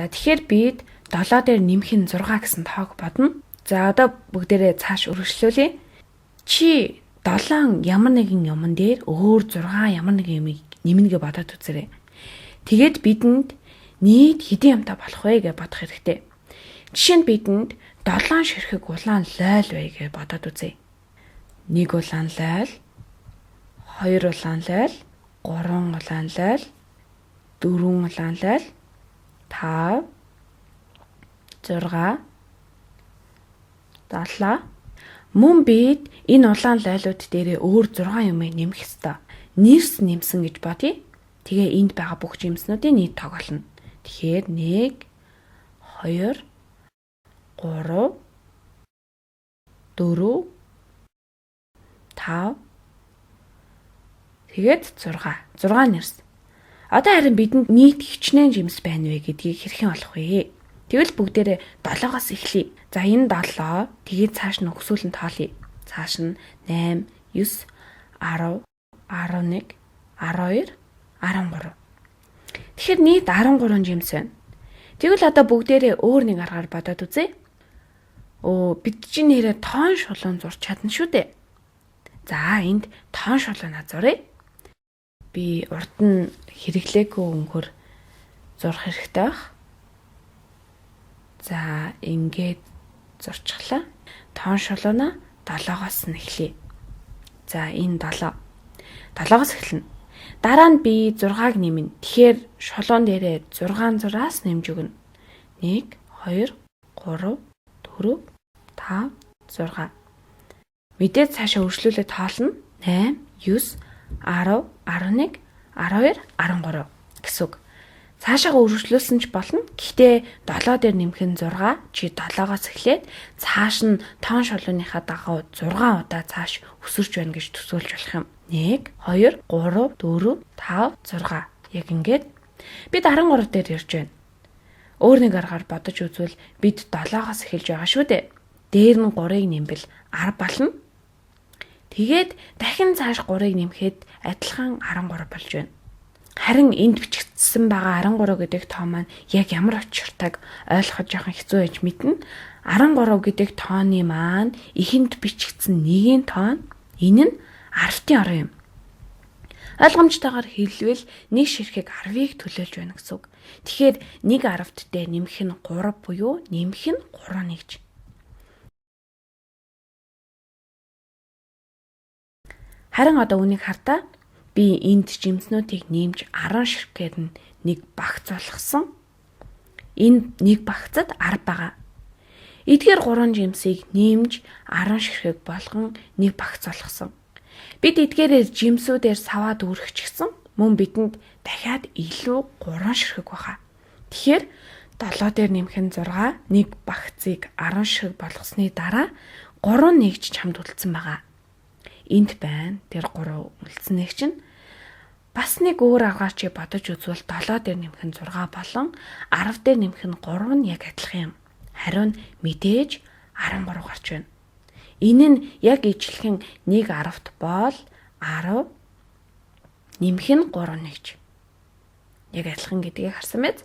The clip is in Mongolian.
За тэгэхээр бид 7 дээр нэмэх нь 6 гэсэн тоог бодно. За одоо бүгдээрээ цааш үргэлжлүүлье. Чи 7 ямар нэгэн юмн дээр өөр 6 ямар нэгэн юм нэмнэгээ бодоод үзээрэй. Тэгээд бидэнд нийт хэдэн юмтай болох вэ гэж бодох хэрэгтэй. Жишээ нь бидэнд 7 ширхэг улаан лойл вэ гэж бодоод үзье. 1 улаан лойл, 2 улаан лойл, 3 улаан лойл, 4 улаан лойл, 5, 6, 7. Мөн бид энэ улаан лойлууд дээрээ өөр 6 юмыг нэмэх ёстой. Нэрс нэмсэн гэж бодъё. Тэгээ энд байгаа бүх жимснүүдийн нийт тоог олно. Тэгэхээр 1, 2, 3, 4, 5. Тэгээд 6 нэрс. Одоо харин бидэнд нийт хичнээн жимс байна вэ гэдгийг хэрхэн олох вэ? Тэгвэл бүгдээрээ 7-оос эхлэе. За энэ 7, тэгээд цааш нь өксүүлэн тоолъё. Цааш нь 8, 9, 10, 11, 12, 13. Тэгэхээр нийт 13 жимс байна. Тэгвэл одоо бүгдээрээ өөр нэг аргаар бодоод үзье. Бид чинь нэрээ тоон шулуун зурч чадна шүү дээ. За энд тоон шулуунаа зуръя. Би урд нь хэрэглээгүй өнгөөр зурх хэрэгтэй байх. За ингээд зурчихлаа. Тоон шулуунаа 7-оос нь эхлэе. За энэ 7. 7-оос эхэлнэ. Дараа нь би 6-г нэмнэ. Тэгэхээр шулуун дээрээ 6 зураас нэмж өгнө. 1, 2, 3, 4, 5, 6. Мэдээд цаашаа өршлүүлээд тоолно. 8, 9, 10, 11, 12, 13 гэсэн үг. Цаашаа өргөжлүүлсэн ч болно. Гэхдээ 7 дээр нэмэх нь 6, чи 7-оос эхлээд цааш нь тоон шулууныхаа дагуу 6 удаа цааш өсөрч байна гэж төсөөлж болох юм. 1, 2, 3, 4, 5, 6. Яг ингээд бид 13 дээр ирж байна. Өөр нэг аргаар бодож үзвэл бид 7-оос эхэлж байгаа шүү дээ. Дээр нь 3-ыг нэмбэл 10 болно. Тэгээд дахин цааш 3-ыг нэмэхэд адилхан 13 болж байна. Харин энд бичигдсэн байгаа 13 гэдэг тоо маань яг ямар учиртайг ойлгоход жоохон хэцүү байж мэднэ. 13 гэдэг тооны маань эхэнд бичигдсэн нэгийн тоо энэ нь 10-ын орон юм. Ойлгомжтойгоор хэлвэл нэг ширхэг 10-ыг төлөөлж байна гэсэн үг. Тэгэхээр нэг 10-т дээр нэмэх нь 3 буюу нэмэх нь 3 нэгж. Харин одоо үнийг хардаа би энд жимснүүдийг нэмж 10 ширхгээр нь нэг багц болгосон. Энэ нэг багцад 10 байгаа. Эдгээр 3 жимсийг нэмж 10 ширхэг болгон нэг багц болгосон. Бид эдгээрээр жимсүүдээр саваад үргэжчихсэн. Мөн бидэнд дахиад илүү 3 ширхэг баха. Тэгэхээр 7 дээр нэмэх нь 6, нэг багцыг 10 ширхэг болгосны дараа 3 нэгж чамд үлдсэн байгаа. Энд байна. Тэр 3 үлдснэг чинь бас нэг өөр аргаар чи бодож үзвэл 7 дээр нэмэх нь 6 болон 10 дээр нэмэх нь 3 нь яг адилхан юм. Хариу нь мэдээж 13 гарч байна. Энэ нь яг ижилхэн 1 10-т бол 10 нэмэх нь 3 нэгж. Яг адилхан гэдгийг харсан мэт.